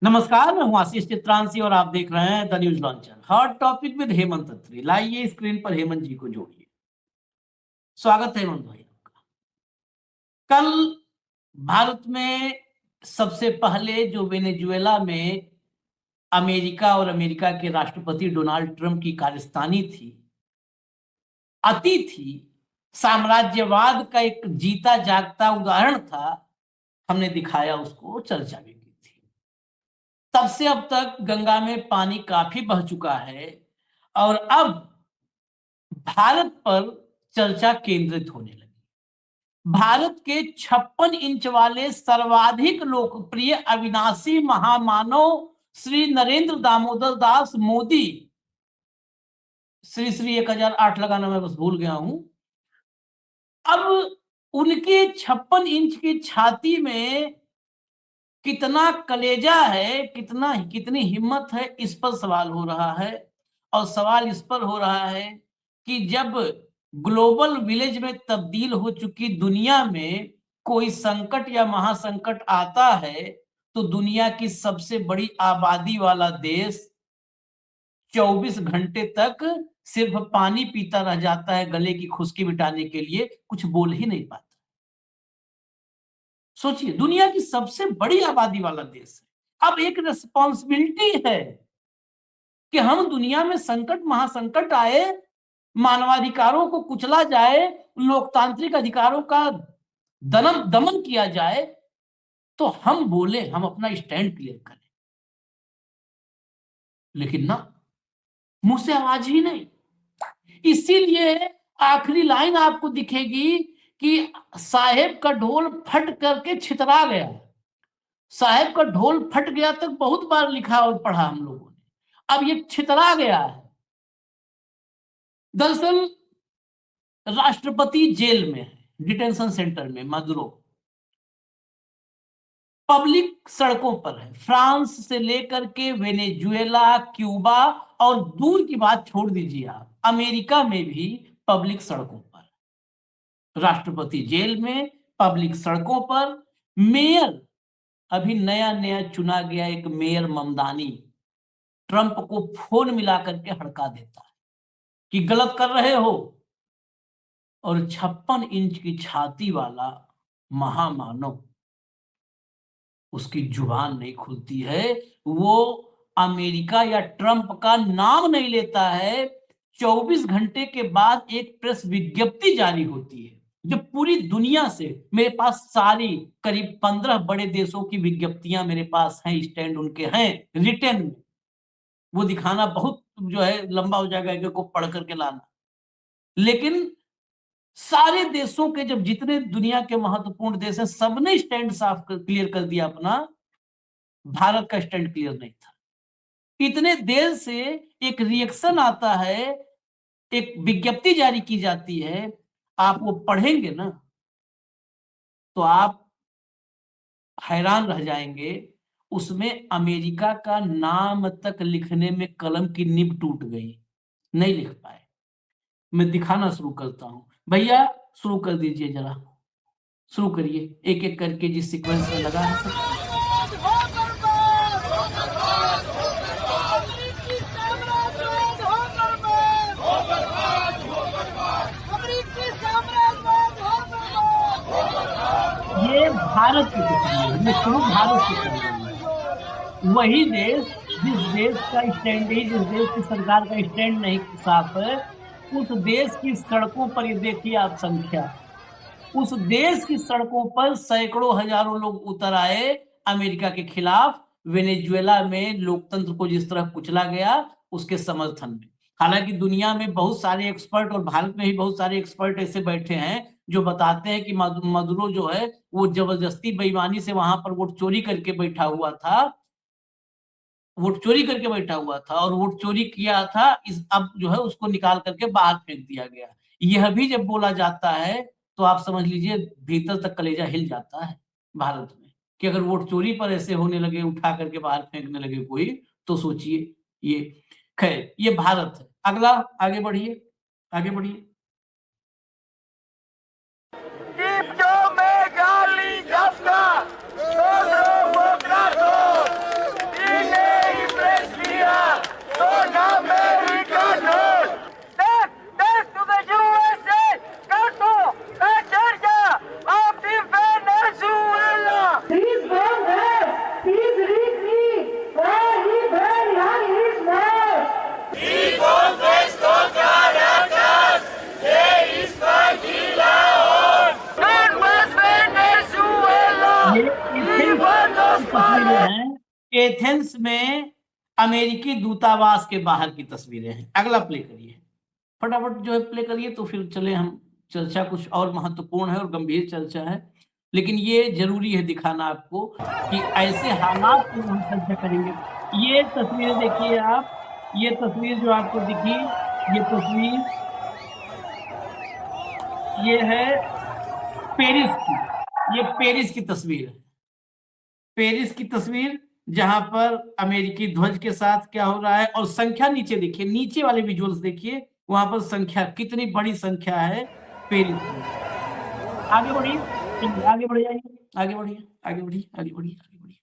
नमस्कार, मैं हूं आशीष चित्रांशी और आप देख रहे हैं the news launcher. Hot topic with Hemant Atri. लाइए स्क्रीन पर हेमंत जी को जोड़िए। स्वागत है हेमंत भाई आपका। कल भारत में सबसे पहले जो वेनेजुएला में अमेरिका और अमेरिका के राष्ट्रपति डोनाल्ड ट्रंप की कारस्तानी थी, अति थी, साम्राज्यवाद का एक जीता जागता उदाहरण था। हमने दिखाया, उसको चर्चा भी की थी। तब से अब तक गंगा में पानी काफी बह चुका है और अब भारत पर चर्चा केंद्रित होने लगी। भारत के 56 इंच वाले सर्वाधिक लोकप्रिय अविनाशी महामानव श्री नरेंद्र दामोदर दास मोदी, श्री श्री 1008 लगाना मैं बस भूल गया हूं। अब उनके 56 इंच की छाती में कितना कलेजा है, कितनी हिम्मत है, इस पर सवाल हो रहा है। और सवाल इस पर हो रहा है कि जब ग्लोबल विलेज में तब्दील हो चुकी दुनिया में कोई संकट या महासंकट आता है तो दुनिया की सबसे बड़ी आबादी वाला देश 24 घंटे तक सिर्फ पानी पीता रह जाता है, गले की खुश्की मिटाने के लिए कुछ बोल ही नहीं पाता। सोचिए, दुनिया की सबसे बड़ी आबादी वाला देश है। अब एक रिस्पॉन्सिबिलिटी है कि हम दुनिया में संकट महासंकट आए, मानवाधिकारों को कुचला जाए, लोकतांत्रिक अधिकारों का दमन किया जाए, तो हम बोले, हम अपना स्टैंड क्लियर करें। लेकिन ना, मुंह से आवाज ही नहीं। इसीलिए आखिरी लाइन आपको दिखेगी कि साहेब का ढोल फट करके छितरा गया। साहेब का ढोल फट गया तक बहुत बार लिखा और पढ़ा हम लोगों ने, अब ये छितरा गया है। दरअसल राष्ट्रपति जेल में है, डिटेंशन सेंटर में, मदुरो। पब्लिक सड़कों पर है। फ्रांस से लेकर के वेनेजुएला, क्यूबा और दूर की बात छोड़ दीजिए, आप अमेरिका में भी पब्लिक सड़कों पर। राष्ट्रपति जेल में, पब्लिक सड़कों पर। मेयर, अभी नया नया चुना गया एक मेयर ममदानी, ट्रंप को फोन मिला करके हड़का देता है कि गलत कर रहे हो। और 56 इंच की छाती वाला महामानव, उसकी जुबान नहीं खुलती है। वो अमेरिका या ट्रंप का नाम नहीं लेता है। 24 घंटे के बाद एक प्रेस विज्ञप्ति जारी होती है जो पूरी दुनिया से, मेरे पास सारी करीब 15 बड़े देशों की विज्ञप्तियां मेरे पास हैं, स्टैंड उनके हैं रिटर्न में। वो दिखाना बहुत जो है लंबा हो जाएगा, एक को पढ़ करके लाना। लेकिन सारे देशों के, जब जितने दुनिया के महत्वपूर्ण देश हैं, सबने स्टैंड साफ क्लियर कर दिया अपना। भारत का स्टैंड क्लियर नहीं था। इतने देर से एक रिएक्शन आता है, एक विज्ञप्ति जारी की जाती है, आप वो पढ़ेंगे ना तो आप हैरान रह जाएंगे। उसमें अमेरिका का नाम तक लिखने में कलम की निब टूट गई, नहीं लिख पाए। मैं दिखाना शुरू करता हूं। भैया शुरू कर दीजिए, जरा शुरू करिए, एक एक करके जिस सीक्वेंस में लगा है सब। ये भारत की तस्वीर है, मैं शुरू भारत से कर रहा हूं। वही देश, जिस देश का स्टैंड ही, जिस देश की सरकार का स्टैंड नहीं साफ है, उस देश की सड़कों पर ये देखिए आप संख्या। उस देश की सड़कों पर सैकड़ों हजारों लोग उतर आए अमेरिका के खिलाफ। वेनेजुएला में लोकतंत्र को जिस तरह कुचला गया, उसके समर्थन में। हालांकि दुनिया में बहुत सारे एक्सपर्ट और भारत में भी बहुत सारे एक्सपर्ट ऐसे बैठे हैं जो बताते हैं कि मदुरो जो है वो जबरदस्ती बेईमानी से वहां पर वोट चोरी करके बैठा हुआ था, वोट चोरी करके बैठा हुआ था और वोट चोरी किया था। इस अब जो है उसको निकाल करके बाहर फेंक दिया गया। यह भी जब बोला जाता है तो आप समझ लीजिए भीतर तक कलेजा हिल जाता है भारत में, कि अगर वोट चोरी पर ऐसे होने लगे, उठा करके बाहर फेंकने लगे कोई, तो सोचिए। ये खैर, ये भारत है। अगला, आगे बढ़िए, आगे बढ़िए। एथेंस में अमेरिकी दूतावास के बाहर की तस्वीरें हैं। अगला प्ले करिए, फटाफट जो है प्ले करिए, तो फिर चले हम, चर्चा कुछ और महत्वपूर्ण है और गंभीर चर्चा है, लेकिन ये जरूरी है दिखाना आपको कि ऐसे हालात में हम चर्चा करेंगे। ये तस्वीरें देखिए आप, ये तस्वीर जो आपको दिखी, ये तस्वीर ये है पेरिस की, ये पेरिस की तस्वीर है। पेरिस की तस्वीर जहां पर अमेरिकी ध्वज के साथ क्या हो रहा है, और संख्या नीचे देखिए, नीचे वाले विजुअल्स देखिए, वहां पर संख्या कितनी बड़ी संख्या है पेरिस में। आगे बढ़िए, आगे बढ़ जाइए, आगे बढ़िए, आगे बढ़िए, आगे बढ़िए, आगे बढ़िए।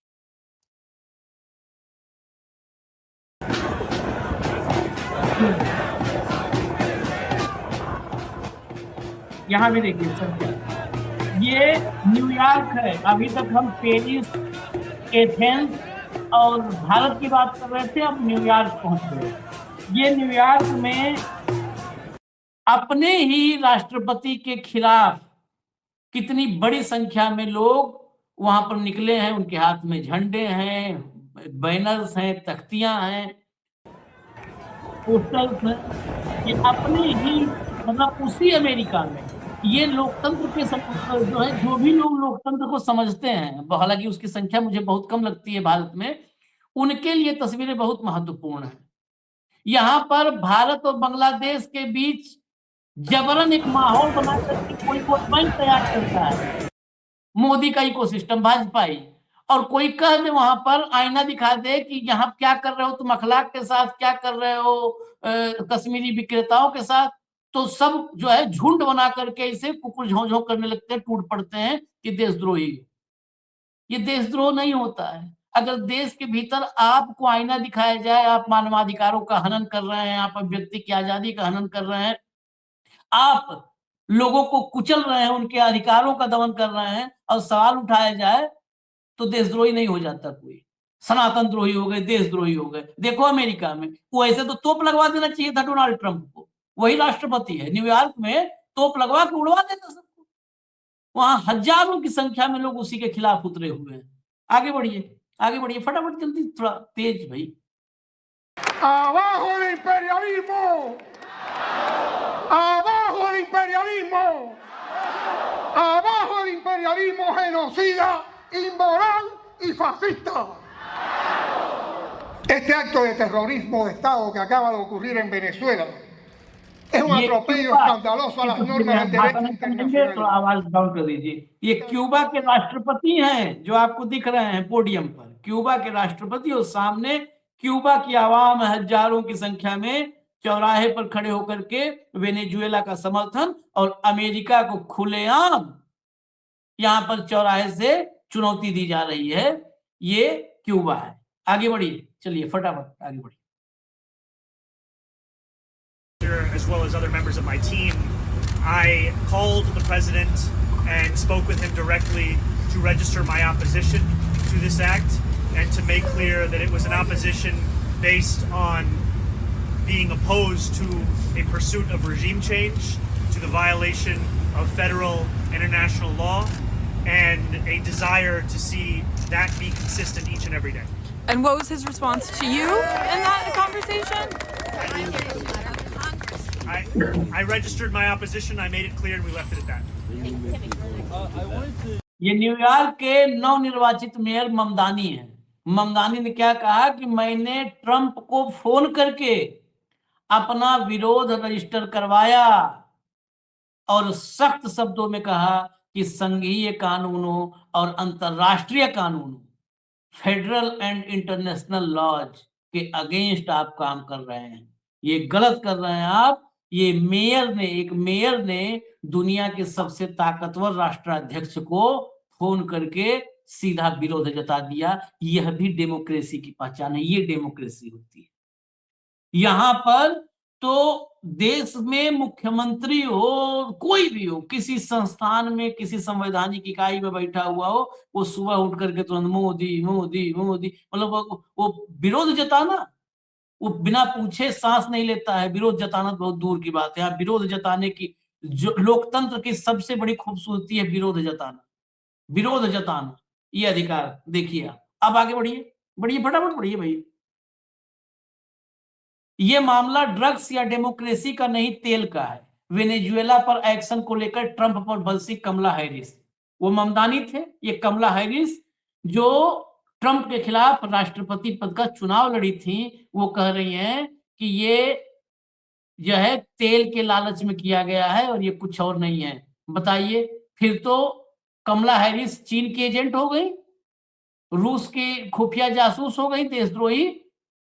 यहाँ भी देखिए संख्या, ये न्यूयॉर्क है। अभी तक हम पेरिस, एथेंस और भारत की बात कर रहे थे, अब न्यूयॉर्क पहुंच गए। ये न्यूयॉर्क में अपने ही राष्ट्रपति के खिलाफ कितनी बड़ी संख्या में लोग वहां पर निकले हैं, उनके हाथ में झंडे हैं, बैनर्स हैं, तख्तियां हैं, पोस्टर्स हैं। ये अपने ही, मतलब उसी अमेरिका में ये लोकतंत्र के जो है, जो भी लोग लोकतंत्र को समझते हैं, हालांकि उसकी संख्या मुझे बहुत कम लगती है भारत में, उनके लिए तस्वीरें बहुत महत्वपूर्ण है। यहाँ पर भारत और बांग्लादेश के बीच जबरन एक माहौल बना करके कोई वोट बैंक तैयार करता है, मोदी का इकोसिस्टम, भाजपा ही, और कोई कह दे वहां पर, आईना दिखा दे कि यहाँ क्या कर रहे हो तुम अखलाक के साथ, क्या कर रहे हो कश्मीरी विक्रेताओं के साथ, तो सब जो है झुंड बना करके इसे कुकुर झोंझों करने लगते हैं, टूट पड़ते हैं कि देशद्रोही। ये देशद्रोह नहीं होता है। अगर देश के भीतर आपको आईना दिखाया जाए, आप मानवाधिकारों का हनन कर रहे हैं, आप व्यक्ति की आजादी का हनन कर रहे हैं, आप लोगों को कुचल रहे हैं, उनके अधिकारों का दमन कर रहे हैं, और सवाल उठाया जाए, तो देशद्रोही नहीं हो जाता कोई। सनातन द्रोही हो गए, देशद्रोही हो गए। देखो अमेरिका में, वो ऐसे तो तोप लगवा देना चाहिए था डोनाल्ड ट्रंप को, वही राष्ट्रपति है। न्यूयॉर्क में तोप लगवा के उड़वा देना सबको। वहां हजारों की संख्या में लोग उसी के खिलाफ उतरे हुए हैं। आगे बढ़िए, आगे बढ़िए, फटाफट, जल्दी, थोड़ा तेज भाई। Abajo el imperialismo. Abajo el imperialismo. Abajo el imperialismo genocida, inmoral y fascista. Este acto de terrorismo de Estado que acaba de ocurrir en Venezuela es un atropello escandaloso a las normas del derecho internacional. तो आवाज down कर दीजिए। ये Cuba के राष्ट्रपति हैं जो आपको दिख रहे हैं पोडियम पर, क्यूबा के राष्ट्रपति, और सामने क्यूबा की आवाम हजारों की संख्या में चौराहे पर खड़े होकर के वेनेजुएला का समर्थन, और अमेरिका को खुलेआम यहाँ पर चौराहे से चुनौती दी जा रही है। ये क्यूबा है। आगे बढ़िए, चलिए फटाफट आगे बढ़िए। As well as other members of my team, I called the president and spoke with him directly to register my opposition to this act and to make clear that it was an opposition based on being opposed to a pursuit of regime change, to the violation of federal and international law, and a desire to see that be consistent each and every day. And what was his response to you in that conversation? I registered my opposition, I made it clear, and we left it at that. ये New York के नवनिर्वाचित mayor Mamdani है। ममदानी ने क्या कहा कि मैंने Trump को फोन करके अपना विरोध रजिस्टर करवाया और सख्त शब्दों में कहा कि संघीय कानूनों और अंतरराष्ट्रीय कानूनों, फेडरल एंड इंटरनेशनल लॉज के अगेंस्ट आप काम कर रहे हैं, ये गलत कर रहे हैं आप। ये एक मेयर ने दुनिया के सबसे ताकतवर राष्ट्राध्यक्ष को फोन करके सीधा विरोध जता दिया। यह भी डेमोक्रेसी की पहचान है, ये डेमोक्रेसी होती है। यहाँ पर तो देश में मुख्यमंत्री हो, कोई भी हो, किसी संस्थान में, किसी संवैधानिक इकाई में बैठा हुआ हो, वो सुबह उठ करके तुरंत मोदी मोदी मोदी, मतलब वो विरोध जताना, वो बिना पूछे सांस नहीं लेता है। विरोध जताना बहुत दूर की बात है। यहाँ विरोध जताने की, जो लोकतंत्र की सबसे बड़ी खूबसूरती है, विरोध जताना, विरोध जताना, ये अधिकार देखिए आप। अब आगे बढ़िए, बढ़िए, फटाफट पढ़िए भाई। ये मामला ड्रग्स या डेमोक्रेसी का नहीं, तेल का है। वेनेजुएला पर एक्शन को लेकर ट्रंप पर बरसी कमला हैरिस। वो ममदानी थे, ये कमला हैरिस जो ट्रंप के खिलाफ राष्ट्रपति पद का चुनाव लड़ी थी, वो कह रही हैं कि ये जो है तेल के लालच में किया गया है और ये कुछ और नहीं है। बताइए, फिर तो कमला हैरिस चीन की एजेंट हो गई, रूस की खुफिया जासूस हो गई, देशद्रोही।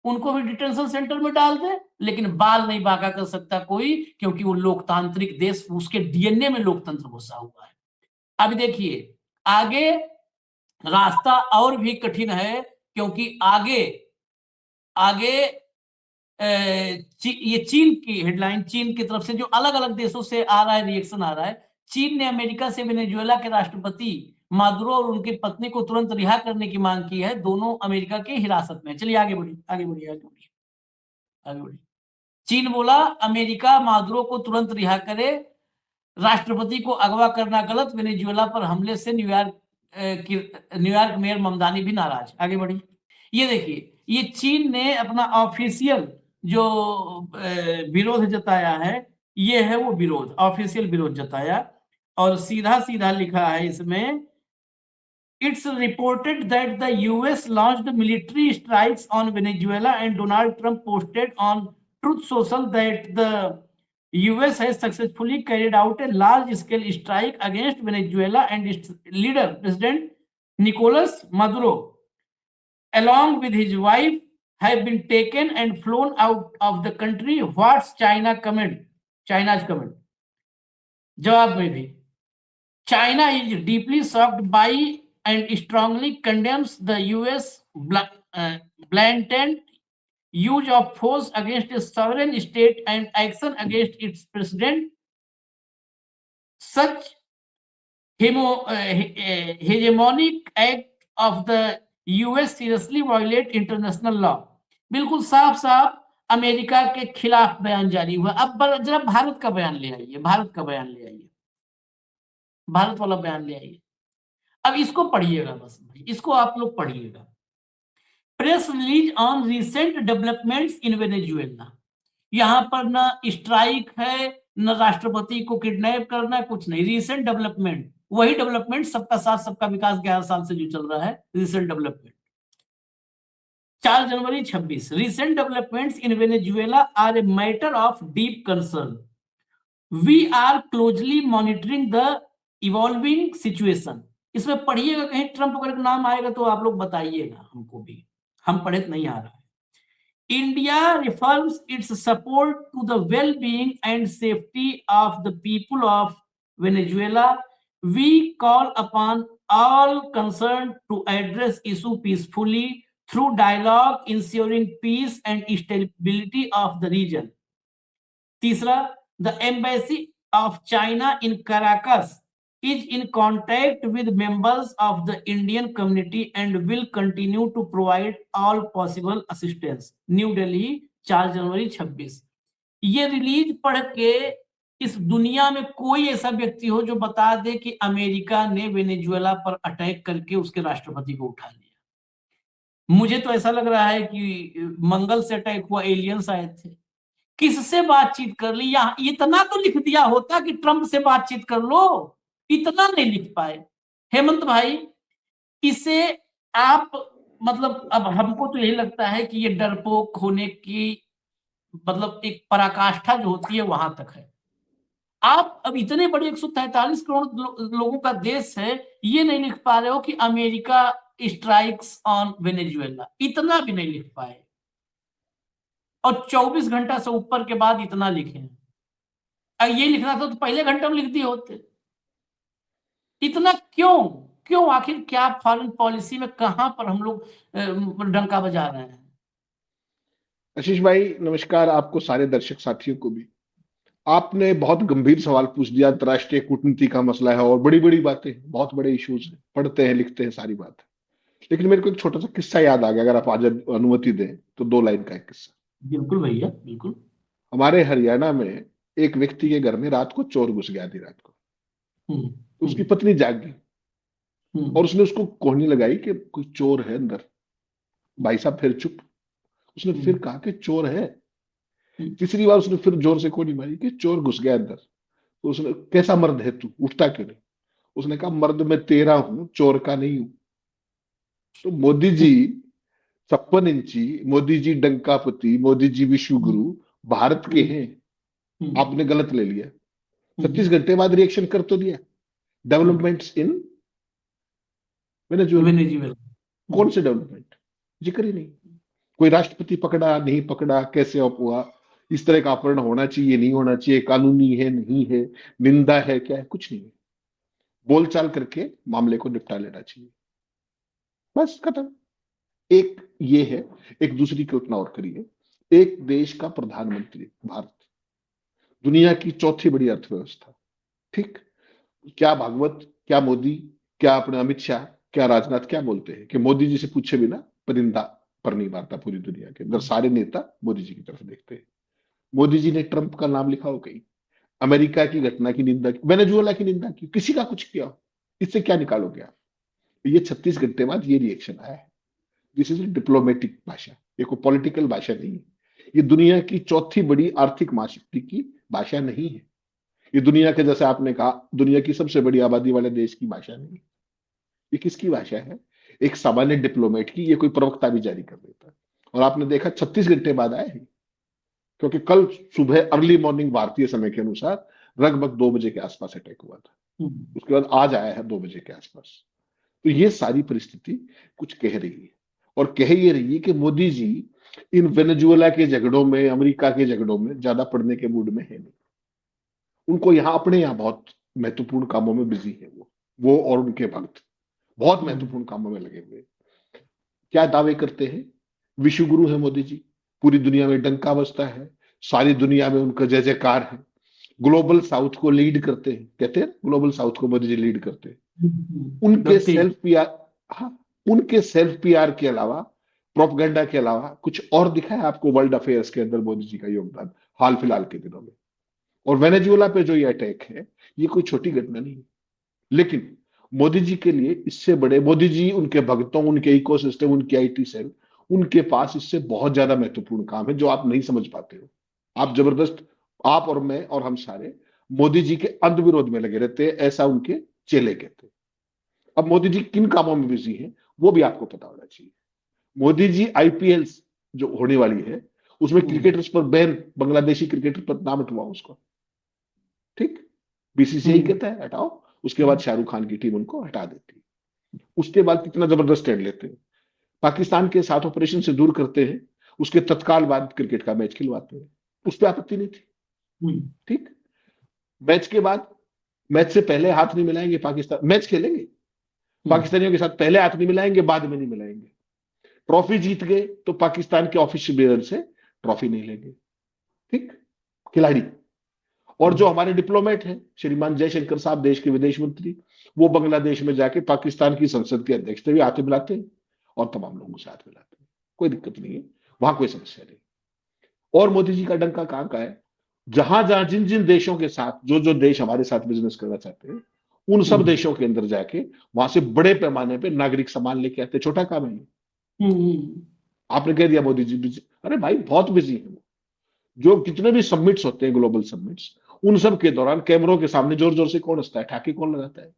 उनको भी डिटेंशन सेंटर में डाल दे, लेकिन बाल नहीं बांका कर सकता कोई, क्योंकि वो लोकतांत्रिक देश, उसके डीएनए में लोकतंत्र घुसा हुआ है। अभी देखिए आगे रास्ता और भी कठिन है, क्योंकि आगे आगे ये चीन की हेडलाइन, चीन की तरफ से जो अलग अलग देशों से आ रहा है, रिएक्शन आ रहा है। चीन ने अमेरिका से वेनेजुएला के राष्ट्रपति मादुरो और उनकी पत्नी को तुरंत रिहा करने की मांग की है। दोनों अमेरिका की हिरासत में। चलिए आगे बढ़िए, आगे बढ़िए, आगे बढ़िए, आगे बढ़िए। चीन बोला अमेरिका मादुरो को तुरंत रिहा करे, राष्ट्रपति को अगवा करना गलत, वेनेजुएला पर हमले से न्यूयॉर्क मेयर ममदानी भी नाराज। आगे बढ़िए। ये देखिए, ये चीन ने अपना ऑफिशियल जो विरोध जताया है, ये है वो विरोध, ऑफिशियल विरोध जताया, और सीधा सीधा लिखा है इसमें, It's reported that the US launched military strikes on Venezuela and Donald Trump posted on Truth Social that the US has successfully carried out a large-scale strike against Venezuela and its leader, President Nicolas Maduro, along with his wife, have been taken and flown out of the country. What's China's comment? जवाब में भी, China is deeply shocked by and strongly condemns the US blatant use of force against a sovereign state and action against its president. Such hegemonic act of the US seriously violate international law. बिल्कुल साफ साफ America के खिलाफ बयान जारी हुआ। अब जरा भारत का बयान ले आइए, भारत का बयान ले आइए, भारत वाला बयान ले आइए। अब इसको पढ़िएगा, बस इसको आप लोग पढ़िएगा। Press release on recent developments in Venezuela. यहां पर ना स्ट्राइक है, न राष्ट्रपति को किडनैप करना, कुछ नहीं। रिसेंट डेवलपमेंट, वही डेवलपमेंट सबका साथ सबका विकास 11 साल से जो चल रहा है, रिसेंट डेवलपमेंट। 4 जनवरी 26, recent developments in Venezuela are a matter of deep concern. We are closely monitoring the evolving situation. इसमें पढ़िएगा, कहीं ट्रंप का नाम आएगा तो आप लोग बताइएगा हमको भी, हम पढ़े तो नहीं आ रहा है। India reaffirms its support to the well-being and safety of the people of Venezuela. We call upon all concerned to address issue peacefully through dialogue, ensuring peace and stability of the region. तीसरा, the Embassy of China in Caracas is in contact with members of the Indian community and will continue to provide all possible assistance. New Delhi 4 जनवरी 26। ये release पढ़ के इस दुनिया में कोई ऐसा व्यक्ति हो जो बता दे कि अमेरिका ने वेनेजुएला पर अटैक करके उसके राष्ट्रपति को उठा लिया। मुझे तो ऐसा लग रहा है कि मंगल से अटैक हुआ, एलियंस आए थे। किससे बातचीत कर ली? यहाँ इतना तो लिख दिया होता कि ट्रंप से बातचीत कर लो, इतना नहीं लिख पाए। हेमंत भाई, इसे आप मतलब, अब हमको तो यही लगता है कि ये डरपोक होने की मतलब एक पराकाष्ठा जो होती है वहां तक है। आप अब इतने बड़े 143 करोड़ लोगों का देश है, ये नहीं लिख पा रहे हो कि अमेरिका स्ट्राइक्स ऑन वेनेजुएला, इतना भी नहीं लिख पाए। और 24 घंटा से ऊपर के बाद इतना लिखे हैं। ये लिखना था तो पहले घंटे में लिख दिए होते। इतना क्यों आखिर क्या फॉरेन पॉलिसी में कहां पर हम लोग डंका बजा रहे हैं? आशीष भाई नमस्कार, आपको सारे दर्शक साथियों को भी। आपने बहुत गंभीर सवाल पूछ दिया। अंतर्राष्ट्रीय कूटनीति का मसला है और बड़ी बड़ी बातें, बहुत बड़े इश्यूज हैं, पढ़ते हैं लिखते हैं सारी बात। लेकिन मेरे को एक छोटा सा किस्सा याद आ गया, अगर आप आज अनुमति दें तो 2 लाइन का एक किस्सा। बिल्कुल भैया, बिल्कुल। हमारे हरियाणा में एक व्यक्ति के घर में रात को चोर घुस गया, आधी रात को। उसकी पत्नी जाग गई और उसने उसको कोहनी लगाई कि कोई चोर है अंदर। भाई साहब फिर चुप। उसने फिर कहा कि चोर है। हम्म। तीसरी बार उसने फिर जोर से गोली मारी कि चोर घुस गया अंदर। तो उसने, कैसा मर्द है तू, उठता क्यों नहीं? उसने कहा, मर्द मैं तेरा हूं, चोर का नहीं हूं। तो मोदी जी 56 इंची, मोदी जी डंकापति, मोदी जी विश्व गुरु भारत के हैं। आपने गलत ले लिया। 36 घंटे बाद रिएक्शन कर तो दिया। Developments in Venezuela. वेनेजुएला। कौन से डेवलपमेंट? जिक्र ही नहीं। कोई राष्ट्रपति पकड़ा नहीं पकड़ा, कैसे ऑप हुआ, इस तरह का अपहरण होना चाहिए नहीं होना चाहिए, कानूनी है नहीं है, निंदा है क्या है, कुछ नहीं है। बोलचाल करके मामले को निपटा लेना चाहिए, बस खत्म। एक ये है। एक दूसरी कल्पना और करिए, एक देश का प्रधानमंत्री, भारत, दुनिया की चौथी बड़ी अर्थव्यवस्था, ठीक? क्या भागवत, क्या मोदी, क्या अपने अमित शाह, क्या राजनाथ क्या बोलते हैं कि मोदी जी से पूछे बिना परिंदा पर नहीं मारता पूरी दुनिया के अंदर। सारे नेता मोदी जी की तरफ देखते हैं। मोदी जी ने ट्रंप का नाम लिखा हो कहीं, अमेरिका की घटना की निंदा की, वेनेजुएला की निंदा की, किसी का कुछ किया हो, इससे क्या निकालोगे आप? ये 36 घंटे बाद ये रिएक्शन आया है। दिस इज डिप्लोमेटिक भाषा, ये कोई पॉलिटिकल भाषा नहीं है। ये दुनिया की चौथी बड़ी आर्थिक महाशक्ति की भाषा नहीं है। ये दुनिया के, जैसे आपने कहा, दुनिया की सबसे बड़ी आबादी वाले देश की भाषा नहीं है। ये किसकी भाषा है? एक सामान्य डिप्लोमेट की। ये कोई प्रवक्ता भी जारी कर देता है। और आपने देखा 36 घंटे बाद आया है, क्योंकि कल सुबह अर्ली मॉर्निंग भारतीय समय के अनुसार लगभग 2 बजे के आसपास अटैक हुआ था। उसके बाद आज आया है 2 बजे के आसपास। तो ये सारी परिस्थिति कुछ कह रही है, और कह ये रही है कि मोदी जी इन वेनेजुएला के झगड़ों में, अमेरिका के झगड़ों में ज्यादा पड़ने के मूड में है नहीं। उनको यहाँ, अपने यहाँ बहुत महत्वपूर्ण कामों में बिजी है वो और उनके भक्त बहुत महत्वपूर्ण कामों में लगे हुए। क्या दावे करते हैं? विश्व गुरु है मोदी जी, पूरी दुनिया में डंका बजता है, सारी दुनिया में उनका जय जयकार है। ग्लोबल साउथ को लीड करते हैं, कहते हैं ग्लोबल साउथ को मोदी जी लीड करते हैं। उनके सेल्फ पीआर, हाँ, उनके सेल्फ पीआर के अलावा, प्रोपगेंडा के अलावा कुछ और दिखा है आपको वर्ल्ड अफेयर्स के अंदर मोदी जी का योगदान हाल फिलहाल के दिनों में? और वेनेजुएला पे जो ये अटैक है, ये कोई छोटी घटना नहीं है। लेकिन मोदी जी के लिए इससे बड़े, मोदी जी, उनके भक्तों, उनके इकोसिस्टम, उनके आईटी सेल, उनके पास इससे बहुत ज्यादा महत्वपूर्ण काम है जो आप नहीं समझ पाते हो। आप जबरदस्त, आप और मैं और हम सारे मोदी जी के अंधविरोध में लगे रहते हैं, ऐसा उनके चेले कहते हैं। अब मोदी जी किन कामों में बिजी हैं वो भी आपको पता होना चाहिए। मोदी जी आईपीएल जो होने वाली है, उसमें क्रिकेटर्स पर बैन, बांग्लादेशी क्रिकेटर पर नाम हटवाओ उसको, ठीक? बीसीसीआई कहता है हटाओ, उसके बाद शाहरुख खान की टीम उनको हटा देती है। उसके बाद कितना जबरदस्त स्टैंड लेते हैं, पाकिस्तान के साथ ऑपरेशन से दूर करते हैं, उसके तत्काल बाद क्रिकेट का मैच खिलवाते हैं, उस पर आपत्ति नहीं थी, ठीक? मैच के बाद, मैच से पहले हाथ नहीं मिलाएंगे पाकिस्तान, मैच खेलेंगे पाकिस्तानियों के साथ, पहले हाथ नहीं मिलाएंगे, बाद में नहीं मिलाएंगे। ट्रॉफी जीत गए तो पाकिस्तान के ऑफिशियल बेरर से ट्रॉफी नहीं लेंगे, ठीक? खिलाड़ी। और जो हमारे डिप्लोमेट हैं, श्रीमान जयशंकर साहब, देश के विदेश मंत्री, वो बांग्लादेश में जाके पाकिस्तान की संसद के अध्यक्ष से भी हाथ मिलाते हैं और तमाम लोगों से हाथ मिलाते हैं। कोई दिक्कत नहीं है, वहां कोई समस्या नहीं। और मोदी जी का डंका कहां का है? जहां जहां, जिन जिन देशों के साथ, जो जो देश हमारे साथ बिजनेस करना चाहते हैं, उन सब देशों के अंदर जाके वहां से बड़े पैमाने पे नागरिक सामान लेके आते। छोटा काम है ये। आपने कह दिया मोदी जी बिजी, अरे भाई बहुत बिजी है। जो कितने भी समिट्स होते हैं, ग्लोबल समिट्स, उन सब के दौरान कैमरों के सामने जोर जोर से कौन हंसता है, ठाके कौन लगाता है,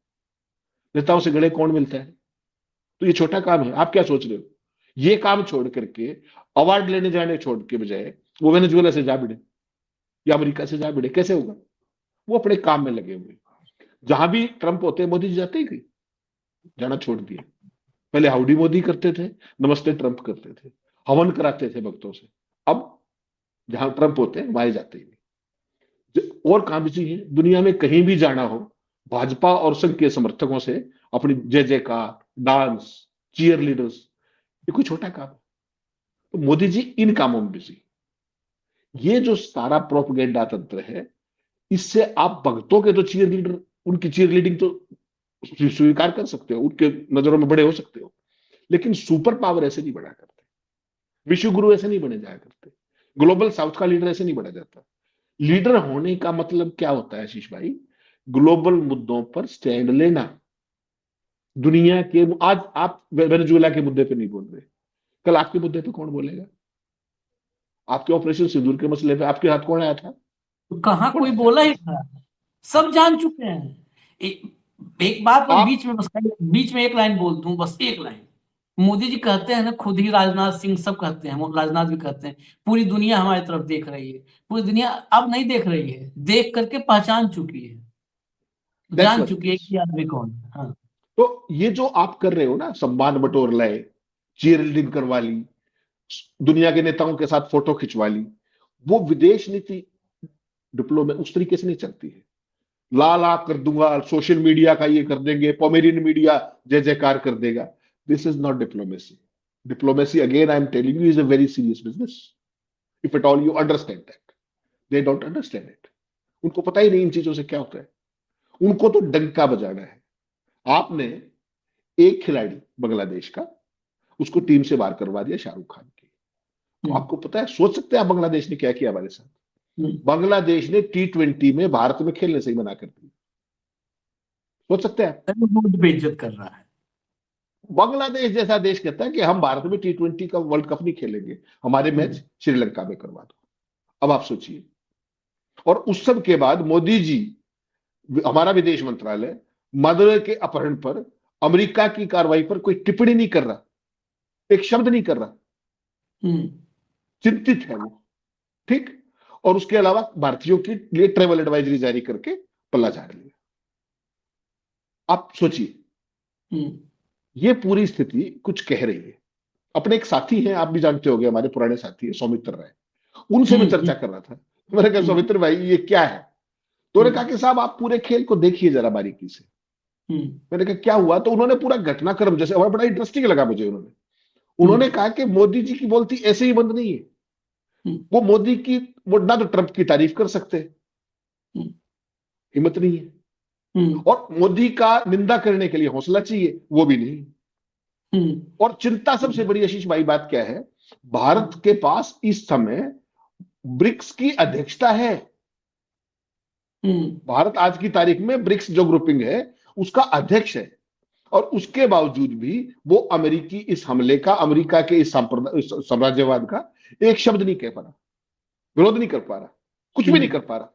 नेताओं से गले कौन मिलता है? तो ये छोटा काम है। आप क्या सोच रहे हो? ये काम छोड़ करके, अवार्ड लेने जाने छोड़ के बजाय वो वेनेजुएला से जा भिड़े या अमेरिका से जा भिड़े, कैसे होगा? वो अपने काम में लगे हुए। जहां भी ट्रंप होते हैं, मोदी जी जाते ही कहीं, जाना छोड़ दिया। पहले हाउडी मोदी करते थे, नमस्ते ट्रंप करते थे, हवन कराते थे भक्तों से। अब जहां ट्रंप होते हैं वहां जाते ही नहीं। और कहां बिजी है? दुनिया में कहीं भी जाना हो, भाजपा और संघ के समर्थकों से अपनी जय जयकार, डांस, चीयर लीडर्स, ये कोई छोटा काम है? तो मोदी जी इन कामों में बिजी। ये जो सारा प्रोपेगेंडा तंत्र है, इससे आप भक्तों के तो चीयर लीडर, उनकी चीयर लीडिंग तो स्वीकार कर सकते हो, उनके नजरों में बड़े हो सकते हो, लेकिन सुपर पावर ऐसे नहीं बना करते, विश्व गुरु ऐसे नहीं बने जाया करते, ग्लोबल साउथ का लीडर ऐसे नहीं बना जाता। लीडर होने का मतलब क्या होता है आशीष भाई? ग्लोबल मुद्दों पर स्टैंड लेना। दुनिया के, आज आप वेनेजुएला के मुद्दे पे नहीं बोल रहे, कल आपके मुद्दे पे कौन बोलेगा? आपके ऑपरेशन सिंदूर के मसले पे आपके हाथ कौन आया था? तो कहाँ कौन कोई आया था बोला आपके ही हाथ? था, सब जान चुके हैं। एक बात मैं आप बीच में एक लाइन बोल दूं, बस एक लाइन। मोदी जी कहते हैं ना, खुद ही राजनाथ सिंह सब कहते हैं, राजनाथ भी कहते हैं, पूरी दुनिया हमारी तरफ देख रही है। पूरी दुनिया अब नहीं देख रही है, देख करके पहचान चुकी है, दैट्स जान व्हाट इट चुकी है इज। कि ये आदमी कौन है। हाँ। तो ये जो आप कर रहे हो ना, सम्मान बटोर लाए, चीयर लीडिंग करवा ली, दुनिया के नेताओं के साथ फोटो खिंचवा ली, वो विदेश नीति डिप्लोमेसी उस तरीके से नहीं चलती है। ला ला कर दूंगा, सोशल मीडिया का ये कर देंगे, पोमेरियन मीडिया जय जयकार कर देगा। This is not diplomacy. Diplomacy, again I am telling you, is a very serious business, if at all you understand that. They don't understand it. उनको पता ही नहीं इन चीजों से क्या होता है। उनको तो डंका बजाना है। आपने एक खिलाड़ी बांग्लादेश का, उसको टीम से बाहर करवा दिया, शाहरुख खान की। तो हम्म, आपको पता है, सोच सकते हैं आप बांग्लादेश ने क्या किया हमारे साथ? हम्म, बांग्लादेश ने T20 में भारत में खेलने से ही मना कर दिया। सोच सकते हैं आप? बहुत बेइज्जत कर रहा है। बांग्लादेश जैसा देश कहता है कि हम भारत में T20 का वर्ल्ड कप नहीं खेलेंगे, हमारे मैच श्रीलंका में करवा दो। अब आप सोचिए। और उस सब के बाद मोदी जी, हमारा विदेश मंत्रालय, मदुरै के अपहरण पर अमेरिका की कार्रवाई पर कोई टिप्पणी नहीं कर रहा, एक शब्द नहीं कर रहा, हम्म, चिंतित है वो। ठीक। और उसके अलावा भारतीयों के लिए ट्रेवल एडवाइजरी जारी करके पल्ला झाड़ लिया। आप सोचिए, हम्म, ये पूरी स्थिति कुछ कह रही है। अपने एक साथी हैं, आप भी जानते होंगे, हमारे पुराने साथी है सौमित्र राय, उनसे मैं चर्चा कर रहा था। मैंने कहा, सौमित्र भाई ये क्या है? तो उन्होंने कहा कि साहब आप पूरे खेल को देखिए जरा बारीकी से। मैंने कहा क्या हुआ? तो उन्होंने पूरा घटनाक्रम, जैसे और बड़ा इंटरेस्टिंग लगा मुझे, उन्होंने कहा कि मोदी जी की बोलती ऐसे ही बंद नहीं है। वो मोदी की, वो ना तो ट्रंप की तारीफ कर सकते, हिम्मत नहीं है, और मोदी का निंदा करने के लिए हौसला चाहिए, वो भी नहीं। और चिंता सबसे बड़ी आशीष भाई बात क्या है? भारत के पास इस समय ब्रिक्स की अध्यक्षता है। भारत आज की तारीख में ब्रिक्स जो ग्रुपिंग है उसका अध्यक्ष है, और उसके बावजूद भी वो अमेरिकी इस हमले का, अमेरिका के इस साम्राज्यवाद का एक शब्द नहीं कह पा रहा, विरोध नहीं कर पा रहा, कुछ भी नहीं कर पा रहा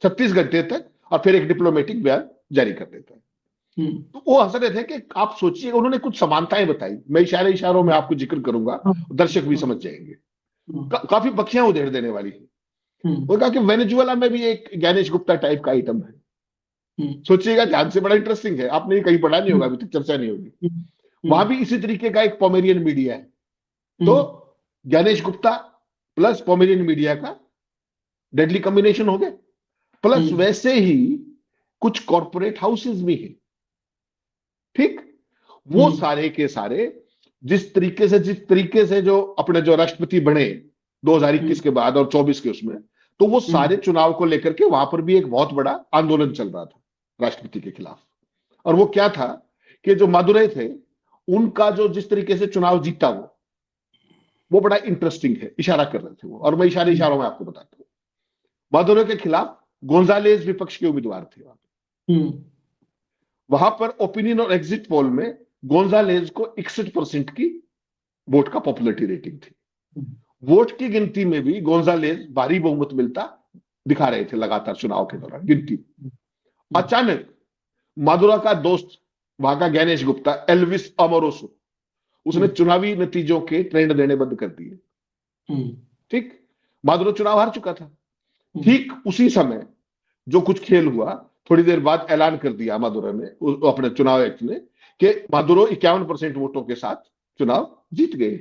36 घंटे तक, और फिर एक डिप्लोमेटिक बयान जारी कर देता है। तो वो हंस रहे थे कि आप सोचिए, उन्होंने कुछ समानताएं बताई, मैं इशारों में आपको जिक्र करूंगा, दर्शक भी समझ जाएंगे। काफी बखियां उधेड़ देने वाली है। वो कहा कि वेनेजुएला में भी एक ज्ञानेश गुप्ता टाइप का आइटम है। सोचिएगा, ध्यान से, बड़ा इंटरेस्टिंग है, आपने ये कहीं पढ़ा नहीं होगा, अभी तक चर्चा नहीं होगी। वहां भी इसी तरीके का एक पोमेरियन मीडिया है। तो Gyanesh Gupta plus Pomerian media का डेडली कॉम्बिनेशन हो गया। प्लस वैसे ही कुछ कॉर्पोरेट हाउसेस भी हैं। ठीक। वो सारे के सारे जिस तरीके से जो अपने जो राष्ट्रपति बने 2021 के बाद और 24 के उसमें, तो वो सारे चुनाव को लेकर के वहां पर भी एक बहुत बड़ा आंदोलन चल रहा था राष्ट्रपति के खिलाफ। और वो क्या था कि जो मदुरै थे, उनका जो जिस तरीके से चुनाव जीता वो बड़ा इंटरेस्टिंग है, इशारा कर रहे थे वो, और मैं इशारों में आपको बताता हूं। मदुरै के खिलाफ गोंजालेज विपक्ष के उम्मीदवार थे। वहां पर ओपिनियन और एग्जिट पोल में गोंजालेज को 61% की वोट का पॉपुलरिटी रेटिंग थी। वोट की गिनती में भी गोंजालेज भारी बहुमत मिलता दिखा रहे थे लगातार चुनाव के दौरान गिनती। अचानक मदुरै का दोस्त, वहां का ज्ञानेश गुप्ता, एल्विस अमोरोसो, उसने चुनावी नतीजों के ट्रेंड देने बंद कर दिए। ठीक। मदुरै चुनाव हार चुका था। ठीक उसी समय जो कुछ खेल हुआ, थोड़ी देर बाद ऐलान कर दिया मदुरै ने, अपने चुनाव आयुक्त ने, कि मदुरै 51% वोटों के साथ चुनाव जीत गए।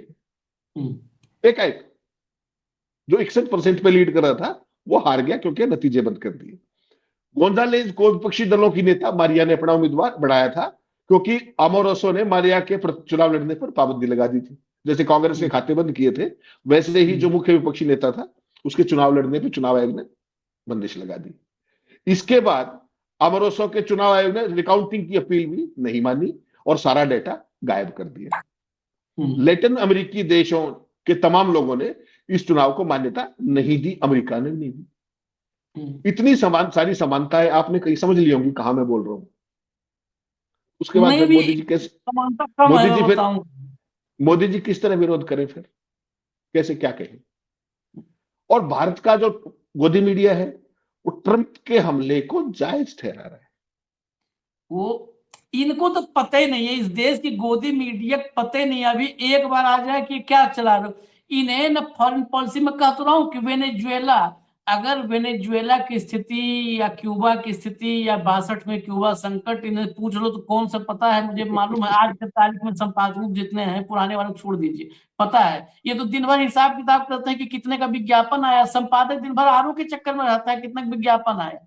एक जो 61% पे लीड कर रहा था वो हार गया क्योंकि नतीजे बंद कर दिए। गोंजालेज को विपक्षी दलों की नेता मारिया ने अपना उम्मीदवार बढ़ाया था, क्योंकि अमोरोसो ने मारिया के चुनाव लड़ने पर पाबंदी लगा दी थी। जैसे कांग्रेस के खाते बंद किए थे, वैसे ही जो मुख्य विपक्षी नेता था उसके चुनाव लड़ने पर चुनाव आयोग ने बंदिश लगा दी। इसके बाद अमोरोसो के चुनाव आयोग ने रिकाउंटिंग की अपील भी नहीं मानी और सारा डेटा गायब कर दिया। लैटिन अमेरिकी देशों के तमाम लोगों ने इस चुनाव को मान्यता नहीं दी, अमेरिका ने नहीं दी। इतनी सारी समानताएं आपने कहीं समझ ली होंगी कहां मैं बोल रहा हूं। उसके बाद फिर मोदी जी कैसे, समानता कम है, मोदी मैं जी फिर बताऊं। मोदी जी किस तरह विरोध करें फिर, कैसे क्या कहें? और भारत का जो गोदी मीडिया है वो ट्रंप के हमले को जायज ठहरा रहा है। वो इनको तो पता ही नहीं है, इस देश की गोदी मीडिया को पता ही नहीं है। अभी एक बार आ जाए कि क्या चला रहे हो, इन्हें न फॉरेन पॉलिसी में कह तो रहा हूं कि वेनेजुएला, अगर वेनेजुएला की स्थिति या क्यूबा की स्थिति या 62 में क्यूबा संकट इन्हें पूछ लो तो कौन सा पता है, मुझे मालूम है। आज के तारीख में संपादक जितने हैं पुराने वाले छोड़ दीजिए, पता है। ये तो दिन भर हिसाब किताब करते हैं कि कितने का विज्ञापन आया, संपादक दिन भर आरोप के चक्कर में रहता है कितना विज्ञापन आया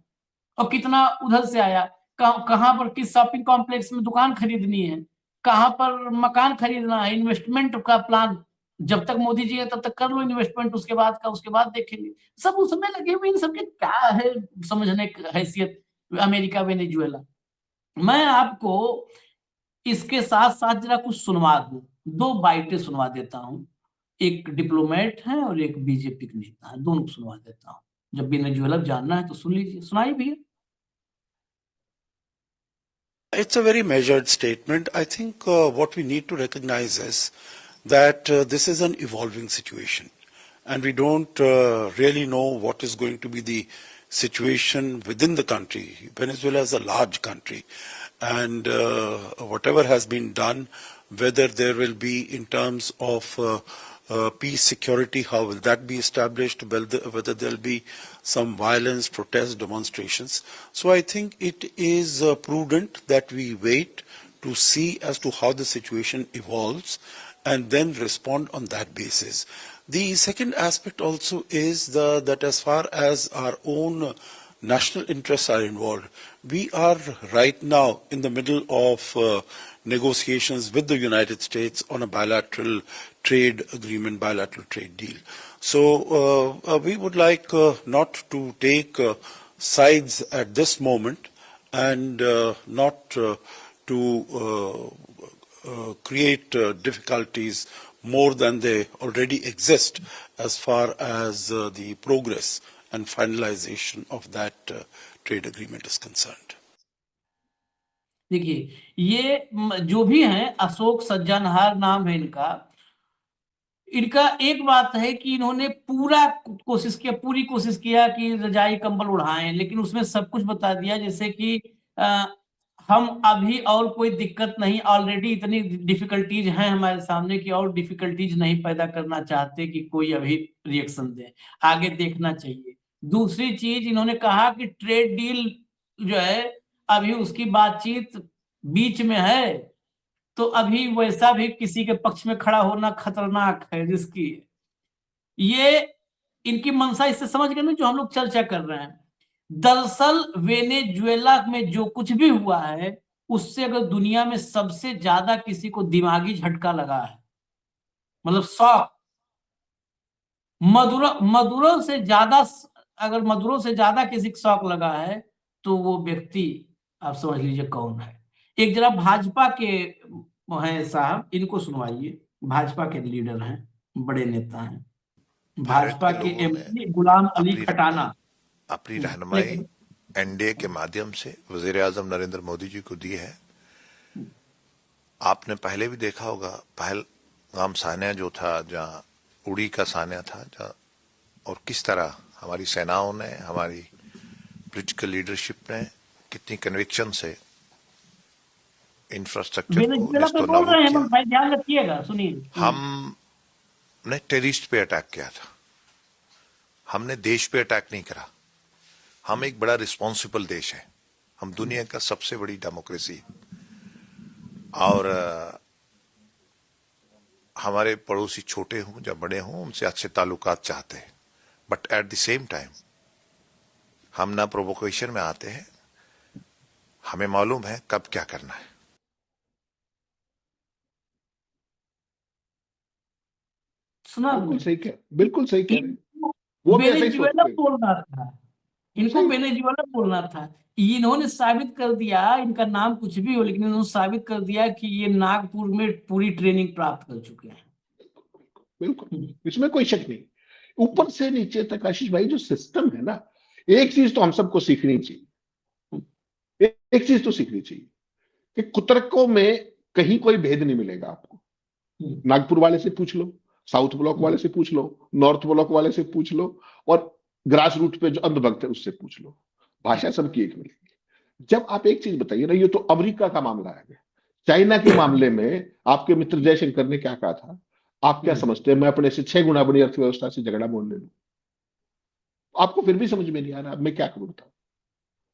और कितना उधर से आया, कहां पर किस शॉपिंग कॉम्प्लेक्स में दुकान खरीदनी है, कहां पर मकान खरीदना है, इन्वेस्टमेंट का प्लान जब तक मोदी जी है तब तक कर लो इन्वेस्टमेंट, उसके बाद देखेंगे। सब उसमें लगे हुए, इन सबके क्या है समझने की हैसियत अमेरिका वेनेजुएला। मैं आपको इसके साथ साथ जरा कुछ सुनवा दूं, 2 बाइटें सुनवा देता हूं। एक डिप्लोमेट है और एक बीजेपी के नेता है, दोनों को सुनवा देता हूं। जब वेनेजुएला जानना है तो सुन लीजिए, सुनाइए भैया। It's a very measured statement. I think what we need to recognize is that this is an evolving situation, and we don't really know what is going to be the situation within the country. Venezuela is a large country, and whatever has been done, whether there will be in terms of peace, security, how will that be established, whether there will be some violence, protests, demonstrations. So I think it is prudent that we wait to see as to how the situation evolves and then respond on that basis. The second aspect also is that as far as our own national interests are involved, we are right now in the middle of negotiations with the United States on a bilateral trade agreement, bilateral trade deal. So we would like not to take sides at this moment and not to create difficulties more than they already exist as far as the progress and finalization of that trade agreement is concerned. देखिए, ये जो भी हैं, अशोक सज्जनहार नाम है इनका। इनका एक बात है कि इन्होंने पूरी कोशिश किया कि रजाई कंबल उड़ाएं, लेकिन उसमें सब कुछ बता दिया जैसे कि हम अभी और कोई दिक्कत नहीं, ऑलरेडी इतनी डिफिकल्टीज हैं हमारे सामने कि और डिफिकल्टीज नहीं पैदा करना चाहते कि कोई अभी रिएक्शन दे, आगे देखना चाहिए। दूसरी चीज इन्होंने कहा कि ट्रेड डील जो है अभी उसकी बातचीत बीच में है, तो अभी वैसा भी किसी के पक्ष में खड़ा होना खतरनाक है, रिस्की है। ये इनकी मंशा इससे समझ गए ना जो हम लोग चर्चा कर रहे हैं। दरअसल वेनेजुएला में जो कुछ भी हुआ है उससे अगर दुनिया में सबसे ज्यादा किसी को दिमागी झटका लगा है, मतलब शॉक, मदुरो से ज्यादा, अगर मदुरो से ज्यादा किसी को शॉक लगा है तो वो व्यक्ति आप समझ लीजिए कौन है। एक जरा भाजपा के हैं साहब, इनको सुनवाइए। भाजपा के लीडर हैं, बड़े नेता हैं, भाजपा के एमपी गुलाम अली खटाना अपनी रहनुमाई एनडीए के माध्यम से वजीर-ए-आजम नरेंद्र मोदी जी को दी है। आपने पहले भी देखा होगा पहलगाम सान्या जो था, जहाँ उड़ी का सान्या था, जहाँ और किस तरह हमारी सेनाओं ने, हमारी पॉलिटिकल लीडरशिप ने कितनी कन्विक्शन से इंफ्रास्ट्रक्चर को नेस्तनाबूद किया। ध्यान रखिएगा, सुनिए। हमने टेररिस्ट पे अटैक किया था, हमने देश पे अटैक नहीं करा। हम एक बड़ा रिस्पॉन्सिबल देश है, हम दुनिया का सबसे बड़ी डेमोक्रेसी, और हमारे पड़ोसी छोटे हों या बड़े हों उनसे अच्छे ताल्लुकात चाहते हैं, but at the same time हम ना प्रोवोकेशन में आते हैं, हमें मालूम है कब क्या करना है। बिल्कुल सही कह रहे हैं। वो वेनेजुएला बोलना था, इनको वेनेजुएला बोलना था। इन्होंने साबित कर दिया, इनका नाम कुछ भी हो लेकिन इन्होंने साबित कर दिया कि ये नागपुर में पूरी ट्रेनिंग प्राप्त कर चुके हैं। बिल्कुल, इसमें कोई शक नहीं। ऊपर से नीचे तक आशीष भाई जो सिस्टम है ना, एक चीज तो हम सबको सीखनी चाहिए, एक चीज तो सीखनी चाहिए कि कुतर्कों में कहीं कोई भेद नहीं मिलेगा आपको। नागपुर वाले से पूछ लो, साउथ ब्लॉक वाले से पूछ लो, नॉर्थ ब्लॉक वाले से पूछ लो, और ग्रास रूट पे जो अंधभक्त है उससे पूछ लो, भाषा सबकी एक मिलेगी। जब आप एक चीज बताइए ना, ये तो अमेरिका का मामला है। चाइना के मामले में आपके मित्र जयशंकर ने क्या कहा था, आप क्या समझते हैं मैं अपने से 6 गुना बड़ी अर्थव्यवस्था से झगड़ा मोल ले लूं? आपको फिर भी समझ में नहीं आ रहा, अब मैं क्या करूं बताओ।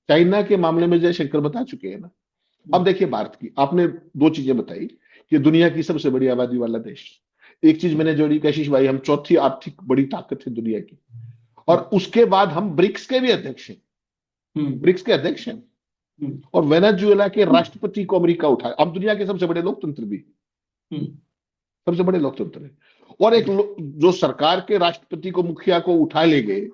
चाइना के मामले में जयशंकर बता चुके हैं ना। अब देखिए भारत की, आपने 2 चीजें बताई कि दुनिया की सबसे बड़ी आबादी वाला देश। एक चीज मैंने जोड़ी कशिश भाई, हम चौथी आर्थिक बड़ी ताकत है दुनिया की, और उसके बाद हम ब्रिक्स के भी अध्यक्ष हैं, ब्रिक्स के अध्यक्ष हैं। और वेनेजुएला के राष्ट्रपति को अमेरिका उठाया। हम दुनिया के सबसे बड़े लोकतंत्र भी, सबसे बड़े लोकतंत्र है। और एक जो सरकार के राष्ट्रपति को, मुखिया को उठा ले गए।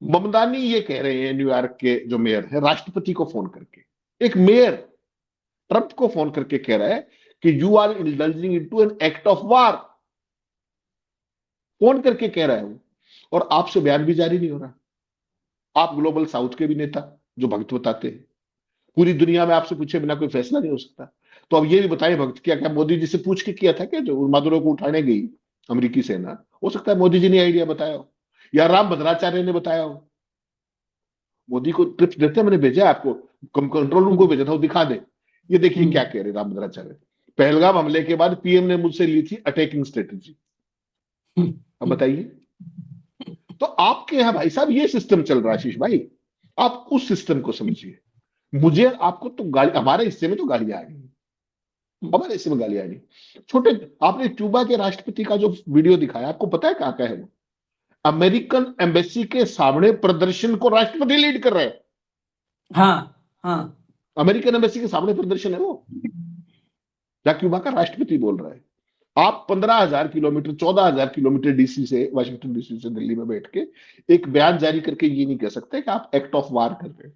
ममदानी ये कह रहे हैं, न्यूयॉर्क के जो मेयर है, राष्ट्रपति को फोन करके, एक मेयर ट्रंप को फोन करके कह रहा है कि you are indulging into an act of war. Phone करके कह रहा है वो, और आपसे बयान भी जारी नहीं हो रहा। आप ग्लोबल साउथ के भी नेता जो भक्त बताते हैं, पूरी दुनिया में आपसे पूछे बिना कोई फैसला नहीं हो सकता। तो अब ये भी बताएं भक्त क्या क्या मोदी जी से पूछ के किया था क्या, जो मादुरो को उठाने गई अमेरिकी सेना? हो सकता है मोदी जी ने आइडिया बताया हो, या राम भद्राचार्य ने बताया हो। मोदी को टिप्स देते, मैंने भेजा आपको, कंट्रोल रूम को भेजा था, वो दिखा दे। ये देखिए क्या कह रहे राम भद्राचार्य। पहलगाम हमले के बाद पीएम ने मुझसे ली थी अटैकिंग स्ट्रेटेजी। अब बताइए, तो आपके यहां भाई साहब ये सिस्टम चल रहा है आशीष भाई, आप उस सिस्टम को समझिए। मुझे आपको तो गाली, हमारे हिस्से में तो गालियां आ गई, हमारे हिस्से में गालियां आ गई। छोटे, आपने क्यूबा के राष्ट्रपति का जो वीडियो दिखाया, आपको पता है कहां का है वो? अमेरिकन एम्बेसी के सामने प्रदर्शन को राष्ट्रपति लीड कर रहे हैं। हाँ, अमेरिकन एम्बेसी के सामने प्रदर्शन है वो, जहां क्यूबा का राष्ट्रपति बोल रहा है। आप 15,000 किलोमीटर, 14,000 किलोमीटर डीसी से, वाशिंगटन डीसी से दिल्ली में बैठ के एक बयान जारी करके ये नहीं कह सकते कि आप एक्ट ऑफ वार कर रहे हैं।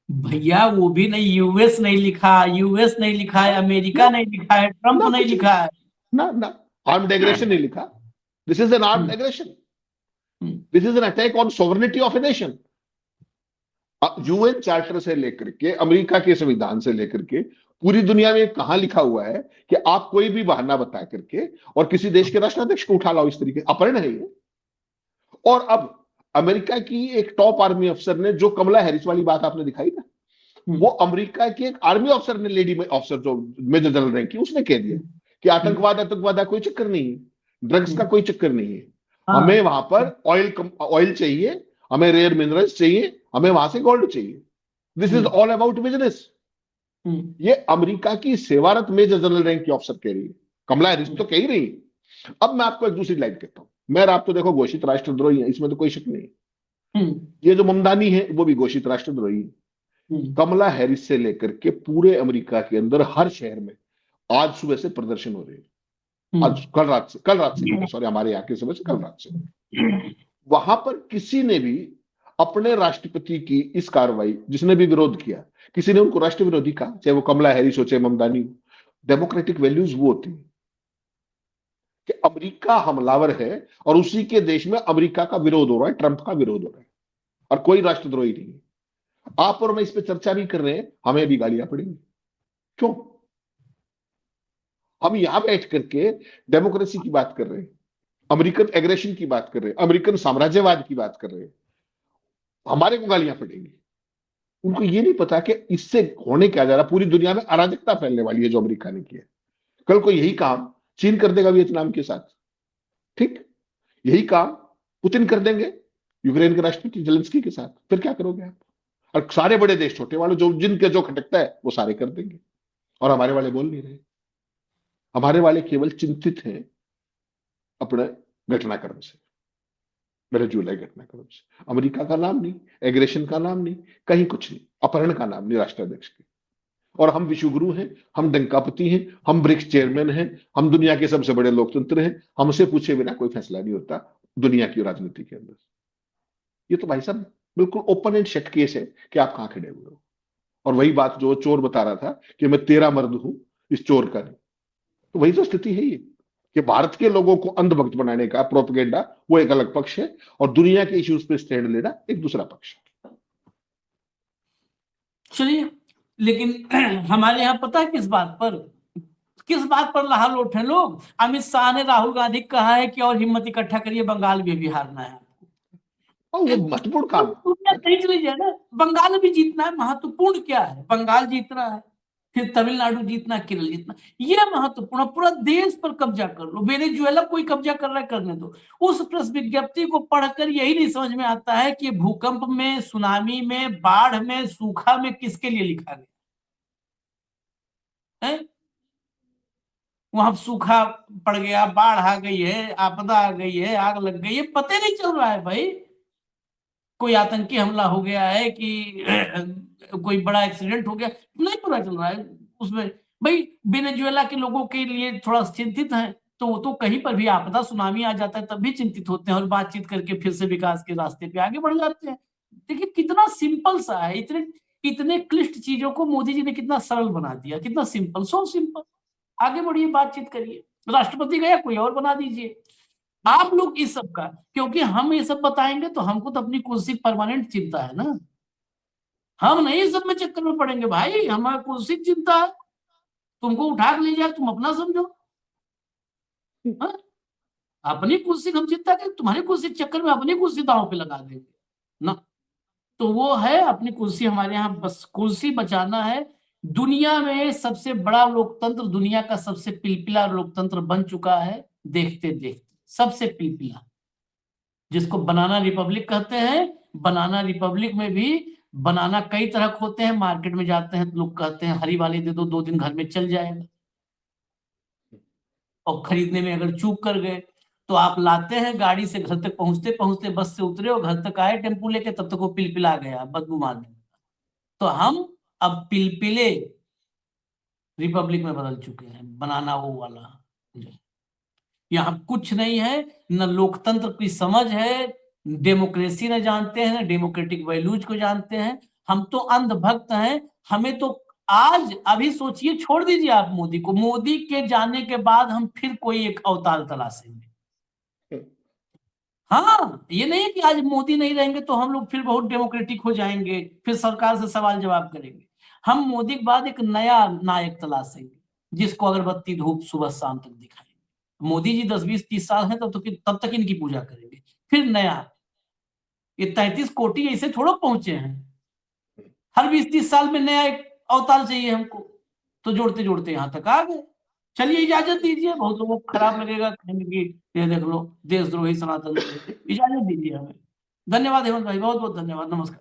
भैया वो भी नहीं, यूएस नहीं लिखा, यूएस नहीं लिखा है, अमेरिका नहीं लिखा है, ट्रंप नहीं लिखा है ना आर्म्ड एग्रेशन नहीं लिखा। This is an armed aggression, this is an attack on sovereignty of a nation. UN charter से लेकर के, अमेरिका के संविधान से लेकर के, पूरी दुनिया में कहां लिखा हुआ है कि आप कोई भी बहाना बता करके और किसी देश के राष्ट्राध्यक्ष को उठा लाओ? इस तरीके अपहरण है ये। और अब अमेरिका की एक टॉप आर्मी अफसर ने, जो कमला हैरिस वाली बात आपने दिखाई ना, वो अमेरिका की एक आर्मी अफसर ने, लेडी अफसर जो मेजर जनरल रैंक की, उसने कह दिया कि आतंकवाद का कोई चक्कर नहीं है, ड्रग्स का कोई चक्कर नहीं है, हमें वहां पर ऑयल चाहिए, हमें रेयर मिनरल्स चाहिए, हमें वहां से गोल्ड चाहिए। This is all about business. ये अमेरिका की सेवारत मेजर जनरल रैंक की अफसर कह रही है, कमला हैरिस तो कह ही रही है। अब मैं आपको एक दूसरी लाइन कहता हूं, मेरा आप तो देखो घोषित राष्ट्रद्रोही है, इसमें तो कोई शक नहीं। ये जो ममदानी है वो भी घोषित राष्ट्रद्रोही है। कमला हैरिस से लेकर के पूरे अमेरिका के अंदर हर शहर में आज सुबह से प्रदर्शन हो रहे हैं। आज कल रात से सॉरी, हमारे यहाँ के समय से कल रात से वहां पर किसी ने भी अपने राष्ट्रपति की इस कार्रवाई, जिसने भी विरोध किया, किसी ने उनको राष्ट्र विरोधी कहा, चाहे वो कमला हैरिस हो चाहे ममदानी हो। डेमोक्रेटिक वैल्यूज वो होती है कि अमेरिका हमलावर है और उसी के देश में अमेरिका का विरोध हो रहा है, ट्रंप का विरोध हो रहा है, और कोई राष्ट्रद्रोही नहीं है। आप और मैं इस पर चर्चा भी कर रहे हैं, हमें भी गालियां पड़ेंगी। क्यों? हम यहां बैठ करके डेमोक्रेसी की बात कर रहे हैं, अमेरिकन एग्रेशन की बात कर रहे हैं, अमेरिकन साम्राज्यवाद की बात कर रहे हैं, हमारे को गालियां पड़ेंगी। उनको ये नहीं पता कि इससे होने क्या जा रहा, पूरी दुनिया में अराजकता फैलने वाली है जो अमेरिका ने किया। कल को यही काम चीन कर देगा वियतनाम के साथ, ठीक? यही काम पुतिन कर देंगे यूक्रेन के राष्ट्रपति जेलेंस्की के साथ, फिर क्या करोगे आप? और सारे बड़े देश, छोटे वाले जो जिनके जो खटकता है वो सारे कर देंगे, और हमारे वाले बोल नहीं रहे। हमारे वाले केवल चिंतित हैं अपने घटनाक्रम से, वेनेजुएला घटनाक्रम से। अमेरिका का नाम नहीं, एग्रेशन का नाम नहीं, कहीं कुछ नहीं, अपहरण का नाम नहीं राष्ट्राध्यक्ष के। और हम विश्वगुरु हैं, हम डंकापति हैं, हम ब्रिक्स चेयरमैन हैं, हम दुनिया के सबसे बड़े लोकतंत्र हैं, हमसे पूछे बिना कोई फैसला नहीं होता दुनिया की राजनीति के अंदर। ये तो भाई साहब बिल्कुल ओपन एंड शट केस है कि आप कहां खड़े हुए हो। और वही बात जो चोर बता रहा था कि मैं तेरा मर्द हूं, इस चोर का नहीं, तो वही तो स्थिति है ये कि भारत के लोगों को अंधभक्त बनाने का प्रोपेगेंडा वो एक अलग पक्ष है, और दुनिया के इश्यूज पे स्टैंड लेना एक दूसरा पक्ष है। चलिए, लेकिन हमारे यहाँ पता है किस बात पर किस बात पर लाहौल उठे लोग? अमित शाह ने राहुल गांधी को कहा है कि और हिम्मत इकट्ठा करिए, बंगाल में भी हारना है। और वो महत्वपूर्ण काम दुनिया कहीं चली जाए ना, बंगाल भी जीतना है। महत्वपूर्ण क्या है? बंगाल जीतना है, फिर तमिलनाडु जीतना, केरल जीतना, ये महत्वपूर्ण। पूरा देश पर कब्जा कर लो। वेनेजुएला कोई कब्जा कर रहा है, करने दो। उस प्रेस विज्ञप्ति को पढ़कर यही नहीं समझ में आता है कि भूकंप में, सुनामी में, बाढ़ में, सूखा में किसके लिए लिखा गया है? वहां सूखा पड़ गया, बाढ़ आ गई है, आपदा आ गई है, आग लग गई है, पता नहीं चल रहा है भाई। कोई आतंकी हमला हो गया है कि कोई बड़ा एक्सीडेंट हो गया, नहीं पता चल रहा है उसमें। भाई वेनेजुएला के लोगों के लिए थोड़ा चिंतित है, तो कहीं पर भी आपदा, सुनामी आ जाता है तब भी चिंतित होते हैं और बातचीत करके फिर से विकास के रास्ते पे आगे बढ़ जाते हैं। देखिए कितना सिंपल सा है। इतने इतने क्लिष्ट चीजों को मोदी जी ने कितना सरल बना दिया, कितना सिंपल, सो सिंपल। आगे बढ़िए, बातचीत करिए। राष्ट्रपति गया, कोई और बना दीजिए। आप लोग इस सब का, क्योंकि हम ये सब बताएंगे तो हमको तो अपनी कुर्सी परमानेंट चिंता है ना। हम नहीं इस सब में चक्कर में पड़ेंगे भाई, हमारा कुर्सी की चिंता है। तुमको उठा के ले जाए, तुम अपना समझो। हाँ? अपनी कुर्सी हम चिंता करें, तुम्हारी कुर्सी के चक्कर में अपनी कुर्सी दांव पे लगा देंगे ना। तो वो है अपनी कुर्सी, हमारे यहाँ बस कुर्सी बचाना है। दुनिया में सबसे बड़ा लोकतंत्र, दुनिया का सबसे पिलपिला लोकतंत्र बन चुका है, देखते देखते। सबसे पिलपिला, जिसको बनाना रिपब्लिक कहते हैं। बनाना रिपब्लिक में भी बनाना कई तरह के होते हैं। मार्केट में जाते हैं तो लोग कहते हैं हरी वाली दे दो, 2 दिन घर में चल जाएगा। और खरीदने में अगर चूक कर गए तो आप लाते हैं, गाड़ी से घर तक पहुंचते पहुंचते बस से उतरे और घर तक आए टेम्पू लेके, तब तक वो पिलपिला गया, बदबू मारने लगा। तो हम अब पिलपिले रिपब्लिक में बदल चुके हैं, बनाना वो वाला। यहाँ कुछ नहीं है, न लोकतंत्र की समझ है, डेमोक्रेसी न जानते हैं, न डेमोक्रेटिक वैल्यूज को जानते हैं। हम तो अंधभक्त हैं। हमें तो आज अभी सोचिए, छोड़ दीजिए आप मोदी को, मोदी के जाने के बाद हम फिर कोई एक अवतार तलाशेंगे। हाँ, ये नहीं है कि आज मोदी नहीं रहेंगे तो हम लोग फिर बहुत डेमोक्रेटिक हो जाएंगे, फिर सरकार से सवाल जवाब करेंगे। हम मोदी के बाद एक नया नायक तलाशेंगे, जिसको अगरबत्ती धूप सुबह शाम तक दिखाएंगे। मोदी जी 10, 20, 30 साल हैं तब तक इनकी पूजा करेंगे। फिर नया, ये 33 कोटि ऐसे थोड़ा पहुंचे हैं। हर 20-30 साल में नया एक अवतार चाहिए हमको, तो जोड़ते जोड़ते यहां तक आ गए। चलिए इजाजत दीजिए, बहुत लोगों को खराब लगेगा, कहेंगे कि ये देख लो देशद्रोही सनातन। इजाजत दीजिए हमें। धन्यवाद हेमंत भाई, बहुत बहुत धन्यवाद, नमस्कार।